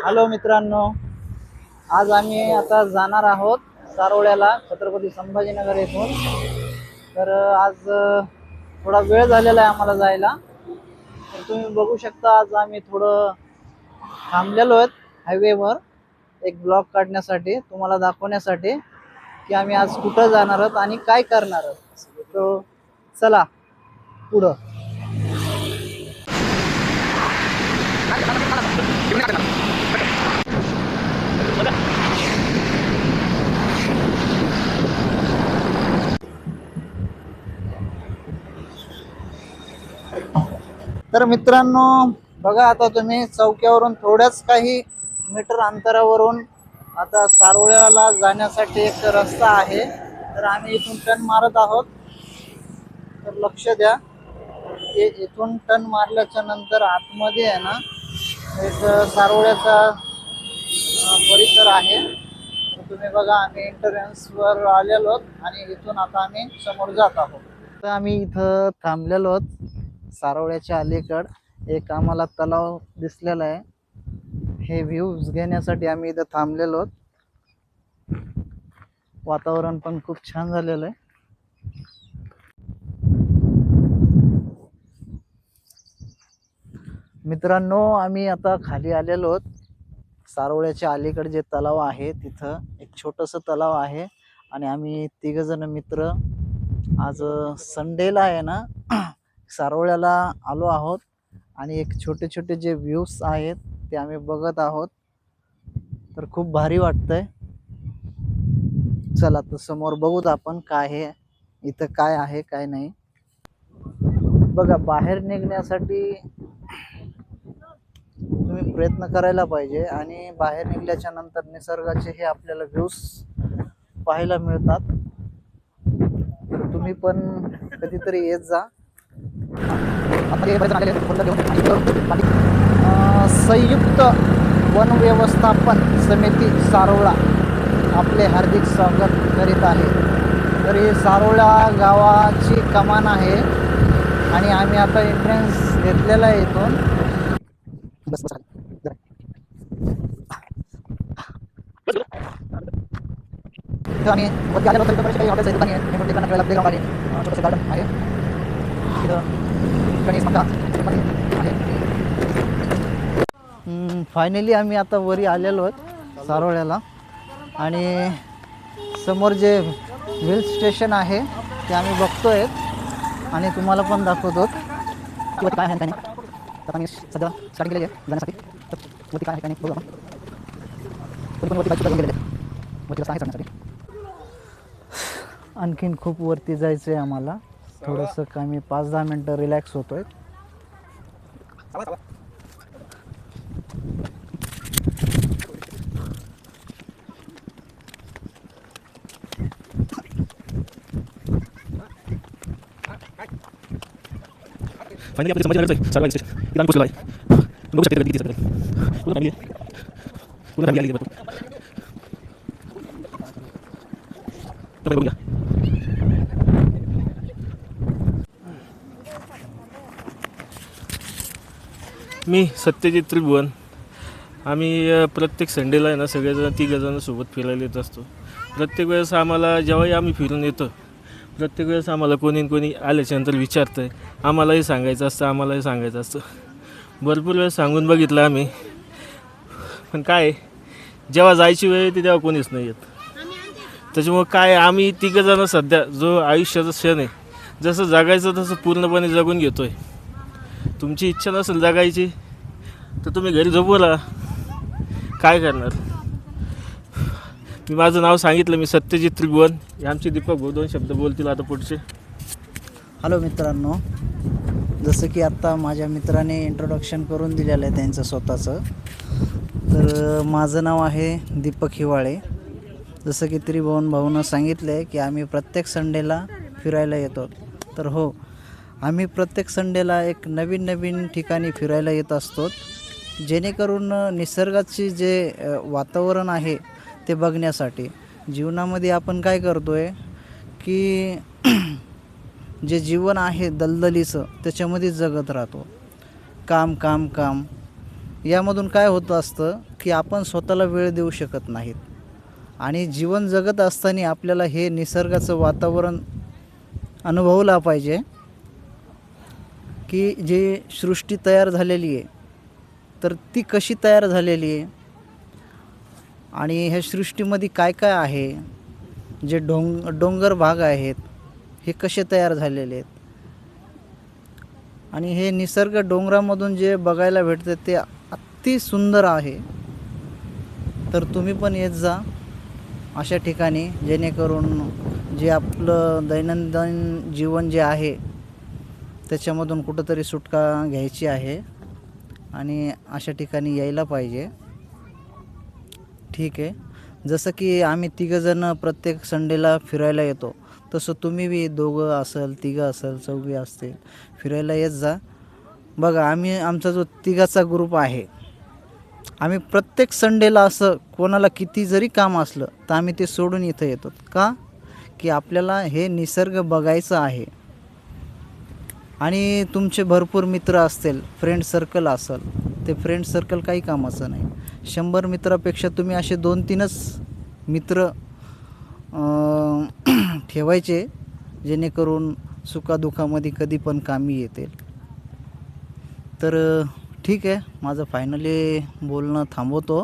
Hello मित्रांनो, आज आम्ही आता जाणार आहोत सारोळ्याला छत्रपती संभाजीनगर येथून। तर आज थोडा वेळ झालेला आहे आम्हाला जायला। तर तुम्ही बघू शकता आज आम्ही थोडं थांबलेलो आहोत हायवेवर एक ब्लॉग काढण्यासाठी, तुम्हाला दाखवण्यासाठी की आम्ही आज कुठं जाणार आहोत आणि काय करणार आहोत। तो चला पुढं। तर मित्रांनो बघा, आता तुम्ही चौक्यावरून थोड्याच काही मीटर अंतरावरून आता सारोळ्याला जाण्यासाठी एक रस्ता आहे। तर आम्ही इथून टर्न मारत आहोत, तर लक्ष द्या। इथून टर्न मारल्याच्या नंतर आतमध्ये आहे ना एक सारोळ्याचा परिसर आहे। तर तुम्ही बघा, आम्ही एंट्रन्सवर आलेलो आहोत आणि इथून आता आम्ही समोर जात आहोत। तर आम्ही इथं थांबलेलो आहोत सारोळ्याच्या अलीकड। एक आम्हाला तलाव दिसलेला आहे, हे व्ह्यूज घेण्यासाठी आम्ही इथं थांबलेलो आहोत। वातावरण पण खूप छान झालेलं आहे। मित्रांनो आम्ही आता खाली आलेलो आहोत। सारोळ्याच्या अलीकडे जे तलाव आहे तिथं एक छोटंसं तलाव आहे आणि आम्ही तिघ जण मित्र आज संडेला आहे ना सारोळ्याला आलो आहोत आणि एक छोटे छोटे जे व्ह्यूज आहेत ते आम्ही बघत आहोत। तर खूप भारी वाटतंय। चला तर समोर बघूत आपण काय आहे इथं, काय आहे काय नाही। बघा, बाहेर निघण्यासाठी तुम्ही प्रयत्न करायला पाहिजे आणि बाहेर निघल्याच्या नंतर निसर्गाचे हे आपल्याला व्ह्यूज पाहायला मिळतात। तर तुम्ही पण कधीतरी येत जा। संयुक्त वन व्यवस्थापन समिती सारोळा आपले हार्दिक स्वागत करीत आहे। तर ही सारोळा गावाची कमान आहे आणि आम्ही आता एंट्रन्स घेतलेला आहे इथून। आम्ही वरती आल्यानंतर इथं बरेचसे काही हॉटेल्स आहेत, दुकाने आहेत, हे मोठे खेळायला प्लेग्राऊंड आहे, छोटंसं गार्डन आहे इथं, गणेश मंडळ आहे। फायनली आम्ही आता वरी आलेलो आहोत सारोळ्याला आणि समोर जे हिल स्टेशन आहे ते आम्ही बघतोय आणि तुम्हाला पण दाखवतो की काय आहे काय नाही। तर आम्ही सध्या स्टार्टिंग केलेली आहे जाण्यासाठी। तर वरती काय आहे काय नाही बघू आपण। पण वरती बाईक सुद्धा गेलेले वरती रस्ता आहे चढण्यासाठी। आणखीन खूप वरती जायचं आहे आम्हाला, थोडंसं कमी 5-10 मिनटं रिलॅक्स होतोय। फायनली आपल्या संभाजीनगरचं सारोळा स्टेशन इथं आम्ही पोहोचलो आहे। बघू शकता किती दिसत आहे, पूर्ण फॅमिली आलेली आहे। तर बघूया। मी सत्यजित त्रिभुवन। आम्ही प्रत्येक संडेला आहे ना सगळेजण तिघजण सोबत फिरायला येत असतो। प्रत्येक वेळेस आम्हाला जेव्हाही आम्ही फिरून येतो प्रत्येक वेळेस आम्हाला कोणी आल्याच्यानंतर विचारतं आहे, आम्हालाही सांगायचं असतं आम्हालाही सांगायचं असतं। भरपूर वेळेस सांगून बघितलं आम्ही, पण काय जेव्हा जायची वेळ येते तेव्हा कोणीच नाही येत। त्याच्यामुळं काय आम्ही तिघजणं सध्या जो आयुष्याचा क्षण आहे जसं जगायचं तसं पूर्णपणे जगून घेतो आहे। तुमची इच्छा नसेल जगायची तर तुम्ही घरी झोपू राहा, काय करणार। मी माझं नाव सांगितलं, मी सत्यजित त्रिभुवन। आमचे दीपक भाऊ 2 शब्द बोलतील आता पुढचे। हॅलो मित्रांनो, जसं की आत्ता माझ्या मित्राने इंट्रोडक्शन करून दिलेलं आहे त्यांचं स्वतःचं। तर माझं नाव आहे दीपक हिवाळे। जसं की त्रिभुवन भाऊनं सांगितलं आहे की आम्ही प्रत्येक संडेला फिरायला येतो। तर हो, आम्ही प्रत्येक संडेला एक नवीन ठिकाणी फिरायला येत असतो, जेणेकरून निसर्गाची जे वातावरण आहे ते बघण्यासाठी। जीवनामध्ये आपण काय करतो आहे की जे जीवन आहे दलदलीचं त्याच्यामध्ये जगत राहतो, काम काम काम। यामधून काय होतं असतं की आपण स्वतःला वेळ देऊ शकत नाहीत आणि जीवन जगत असताना आपल्याला हे निसर्गाचं वातावरण अनुभवला पाहिजे की जी सृष्टी तयार झालेली आहे तर ती कशी तयार झालेली आहे आणि ह्या सृष्टीमध्ये काय काय आहे, जे डोंगर भाग आहेत हे कसे तयार झालेले आहेत आणि हे निसर्ग डोंगरामधून जे बघायला भेटते ते अति सुंदर आहे. तर तुम्ही पण येत जा अशा ठिकाणी, जेणेकरून जे आपलं दैनंदिन जीवन जे आहे त्याच्यामधून कुठंतरी सुटका घ्यायची आहे आणि अशा ठिकाणी यायला पाहिजे. ठीक आहे, जसं की आम्ही तिघंजणं प्रत्येक संडेला फिरायला येतो तसं तुम्ही बी दोघं असेल, तिघं असेल, चौघी असतील, फिरायला येत जा. बघा आमचा जो तिघाचा ग्रुप आहे, आम्ही प्रत्येक संडेला असं कोणाला किती जरी काम असलं तर आम्ही ते सोडून इथं येतो. का की आपल्याला हे निसर्ग बघायचं आहे. आणि तुमचे भरपूर मित्र असतील, फ्रेंड सर्कल असेल, ते फ्रेंड सर्कल काही कामाचं नाही. 100 मित्रापेक्षा तुम्ही असे 2-3च मित्र ठेवायचे, जेणेकरून सुखादुखामध्ये कधी पण कामी येतील. तर ठीक आहे, माझं फायनली बोलणं थांबवतो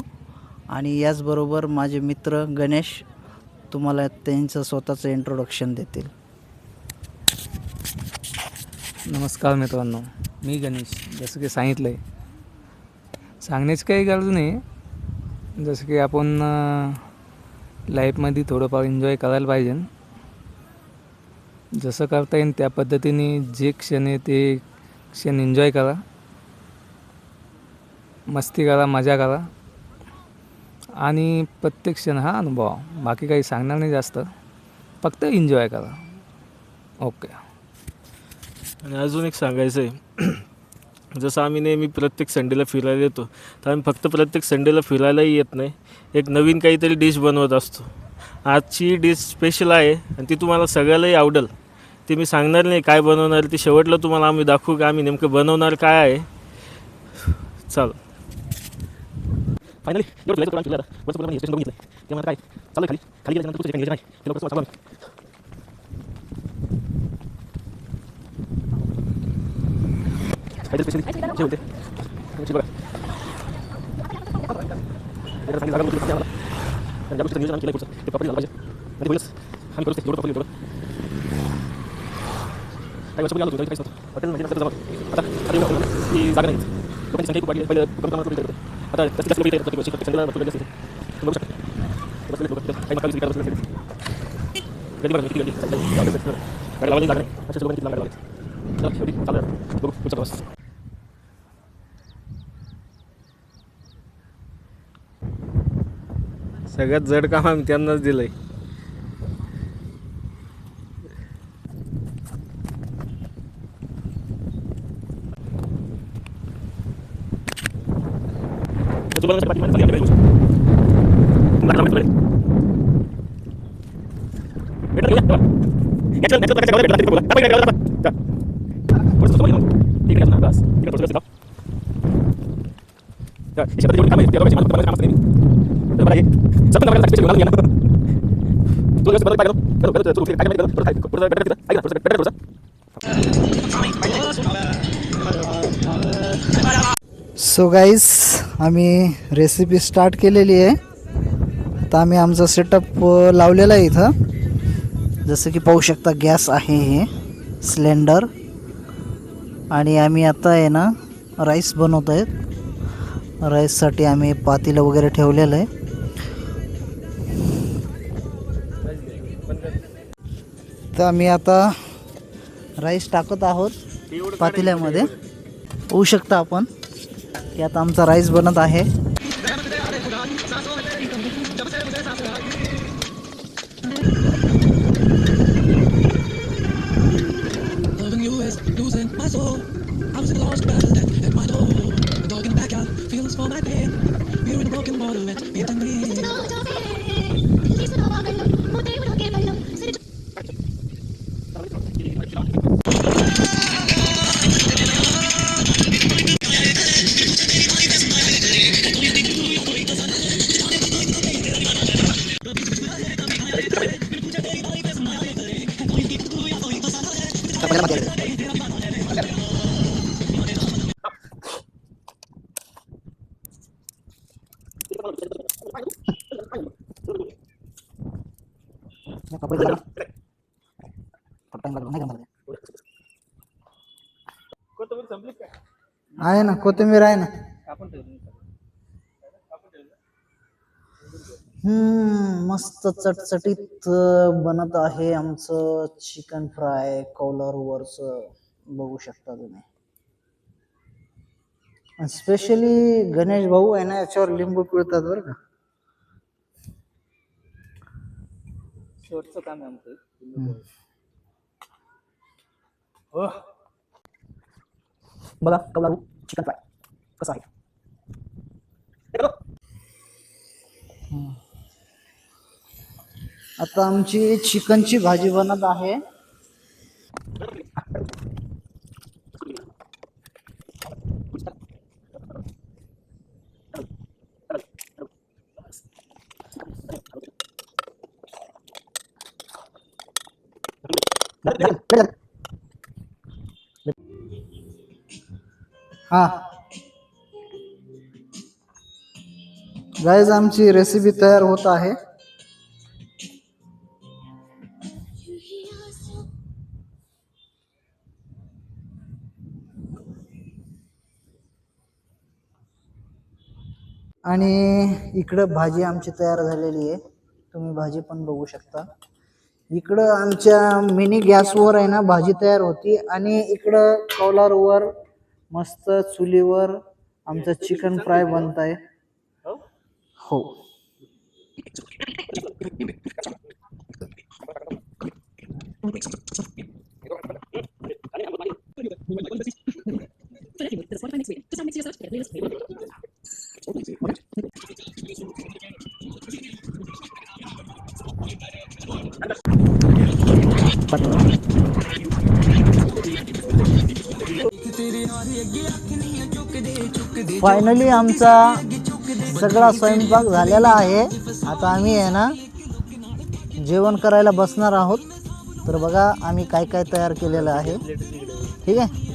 आणि याचबरोबर माझे मित्र गणेश तुम्हाला त्यांचं स्वतःचं इंट्रोडक्शन देतील. नमस्कार मित्रांनो, मी गणेश. जसं की सांगितलं आहे, सांगण्याची काही गरज नाही. जसं की आपण लाईफमध्ये थोडंफार एन्जॉय करायला पाहिजे. जसं करता येईल त्या पद्धतीने जे क्षण आहे ते क्षण एन्जॉय करा, मस्ती करा, मजा करा आणि प्रत्येक क्षण हा अनुभवा. बाकी काही सांगणार नाही जास्त, फक्त एन्जॉय करा. ओके. आणि अजून एक सांगायचं आहे, जसं आम्ही नेहमी प्रत्येक संडेला फिरायला येतो, तर आम्ही फक्त प्रत्येक संडेला फिरायलाही येत नाही, एक नवीन काहीतरी डिश बनवत असतो. आजची डिश स्पेशल आहे आणि ती तुम्हाला सगळ्यालाही आवडेल. ती मी सांगणार नाही काय बनवणार, ती शेवटला तुम्हाला आम्ही दाखवू की आम्ही नेमकं बनवणार काय आहे. चाल फायनली एवढं फिरायचं प्लॅन केलं, बघितलं ते मला काय चालू खाली खाली गेल्यानंतर कुठे नाही ते लोक चालू काय स्पेशली जे होते तुमची बघा जरा चांगली जागा होती आम्हाला आणि ज्या गोष्टीचं नियोजन आम्ही केलं पुढचं ते प्रॉपर्टी झालं पाहिजे आणि होईलच आम्ही करू एवढं प्रॉपर्टी एवढं काही वर्ष आलो होतो काहीच नव्हतं हॉटेल म्हणजे नंतर आता ती जागा नाही लोकांची संख्या खूप वाढली पहिलं प्रमाणात कमी करतो आता जास्तीत जास्त लोक प्रत्येक वर्षी प्रत्येक संडेला भरपूर गर्दी असते बघू शकता काही मकाली विचार असले गर्दी बघा किती गर्दी गाडी लावायला जागा नाही अशा लोकांनी किती लागायला लागले. चला शेवटी चालू बघू पुढचा प्रवास. सगळ्यात जड काम आम्ही त्यांनाच दिलंय. सो गाईस, आम्ही रेसिपी स्टार्ट केलेली आहे. आता आम्ही आमचा सेटअप लावलेला आहे इथं. जसं की पाहू शकता, गॅस आहे हे सिलेंडर आणि आम्ही आता आहे ना राईस बनवत आहेत. राईससाठी आम्ही पातेलं वगैरे ठेवलेलं आहे. तर आम्ही आता राईस टाकत आहोत पातेल्यामध्ये. होऊ शकता आपण की आता आमचा राईस बनत आहे. आहे ना, कोथिंबीर आहे ना. मस्त चटचटीत बनत आहे आमचं चिकन फ्राय कौलारूवरच, बघू शकता तुम्ही. स्पेशली गणेश भाऊ आहे ना, याच्यावर लिंबू पिळतात बरं का. शेवटचं काम आहे आमचं. बघा कौलारू चिकन फ्राय कसं आहे. आता आमची चिकनची भाजी बनत आहे. हा गाईज, आमची रेसिपी तयार होत आहे. आणि इकडं भाजी आमची तयार झालेली आहे. तुम्ही भाजी पण बघू शकता. इकडं आमच्या मिनी गॅसवर आहे ना भाजी तयार होती, आणि इकडं कौलारूवर मस्त चुलीवर आमचं चिकन फ्राय बनत आहे. हो, फायनली आमचा सगळा स्वयंपाक झालेला आहे. आता आम्ही आहे ना जेवण करायला बसणार आहोत. तर बघा आम्ही काय काय तयार केलेलं आहे. ठीक आहे.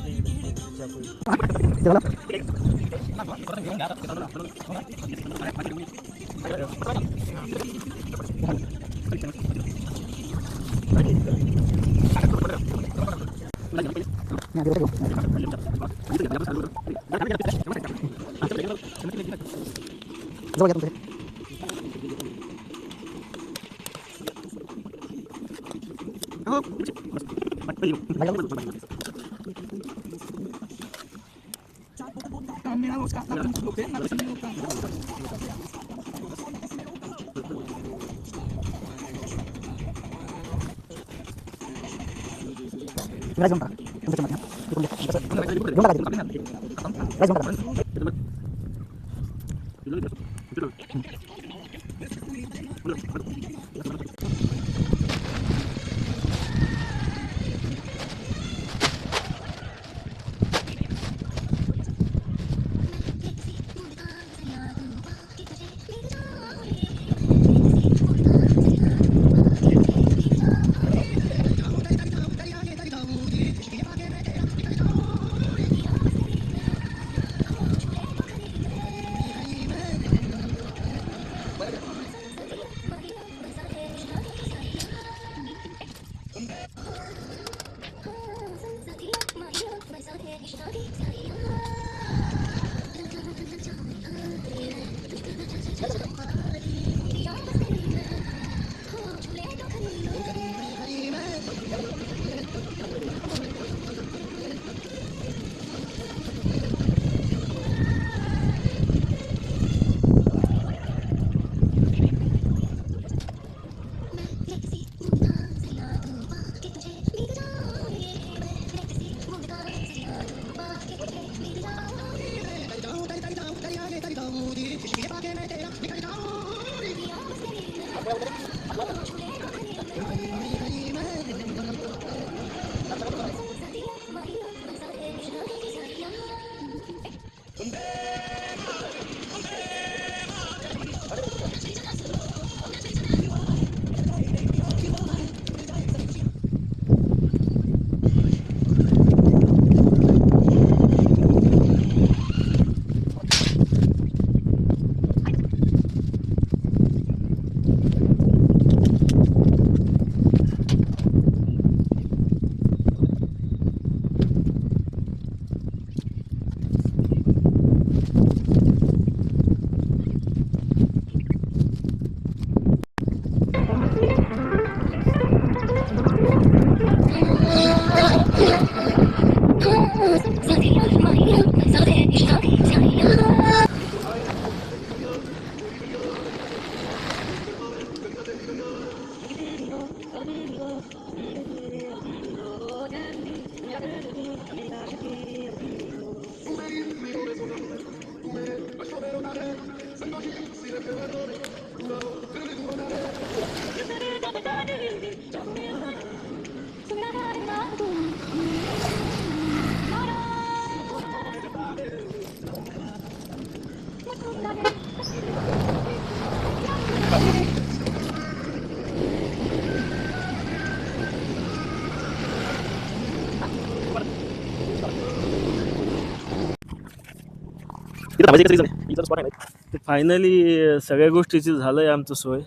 फायनली सगळ्या गोष्टीची झालं आहे आमचं सोय.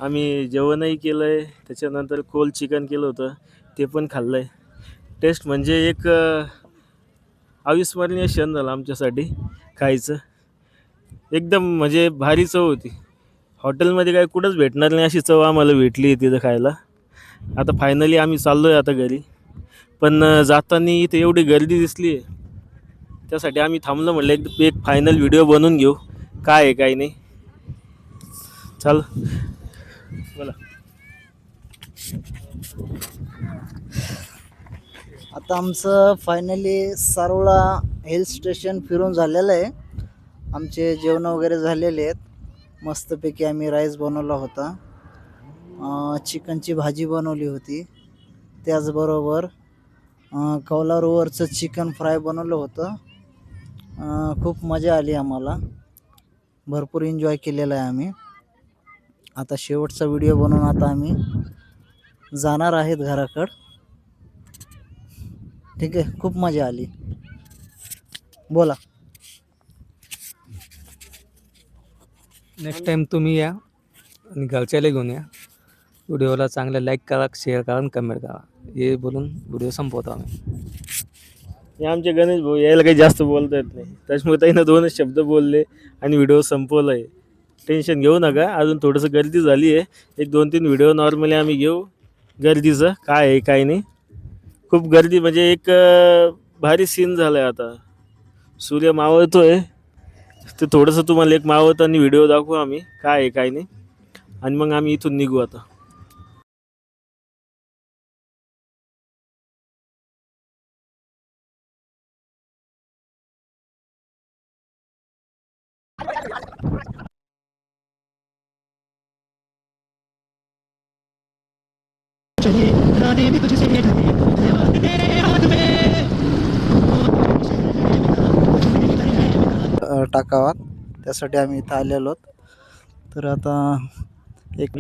आम्ही जेवणही केलं आहे, त्याच्यानंतर कोल चिकन केलं होतं ते पण खाल्लं आहे. टेस्ट म्हणजे एक अविस्मरणीय क्षण झाला आमच्यासाठी खायचं. एकदम म्हणजे भारी चव होती. हॉटेलमध्ये काय कुठंच भेटणार नाही अशी चव आम्हाला भेटली तिथं खायला. आता फायनली आम्ही चाललो आहे आता घरी. पण जाताना इथे एवढी गर्दी दिसली आहे, त्यासाठी आम्ही थांबलो. म्हटलं एक फायनल व्हिडिओ बनवून घेऊ काय आहे काय नाही. चाल बोला. आता आमचं फायनली सारोळा हिल स्टेशन फिरून झालेलं आहे. आमचे जेवण वगैरे झालेले आहेत. मस्तपैकी आम्ही राईस बनवला होता, चिकनची भाजी बनवली होती, त्याचबरोबर कौलारूवरचं चिकन फ्राय बनवलं होतं. खूप मजा आली आम्हाला, भरपूर एन्जॉय केलेला आहे आम्ही. आता शेवटचा व्हिडिओ बनवून आता आम्ही जाणार आहेत घराकडं. ठीक आहे, खूप मजा आली. बोला. नेक्स्ट टाईम तुम्ही या आणि घरच्याला घेऊन या. व्हिडिओला चांगलं लाईक करा, शेअर करा आणि कमेंट करा. हे बोलून व्हिडिओ संपवतो आम्ही. हे आमचे गणेश भाऊ यायला काही जास्त बोलता येत नाही, त्याच्यामुळे त्यांना 2च शब्द बोलले आणि व्हिडिओ संपवला आहे. टेन्शन घेऊ नका, अजून थोडंसं गर्दी झाली आहे. एक 2-3 व्हिडिओ नॉर्मली आम्ही घेऊ गर्दीचं काय आहे काय नाही. खूप गर्दी म्हणजे एक भारी सीन झाला आहे. आता सूर्य मावळतो आहे, ते थोडंसं तुम्हाला एक मावळताना व्हिडिओ दाखवू आम्ही काय आहे काय नाही, आणि मग आम्ही इथून निघू आता. टाकावा त्यासाठी आम्ही इथं आलेलो. तर आता एक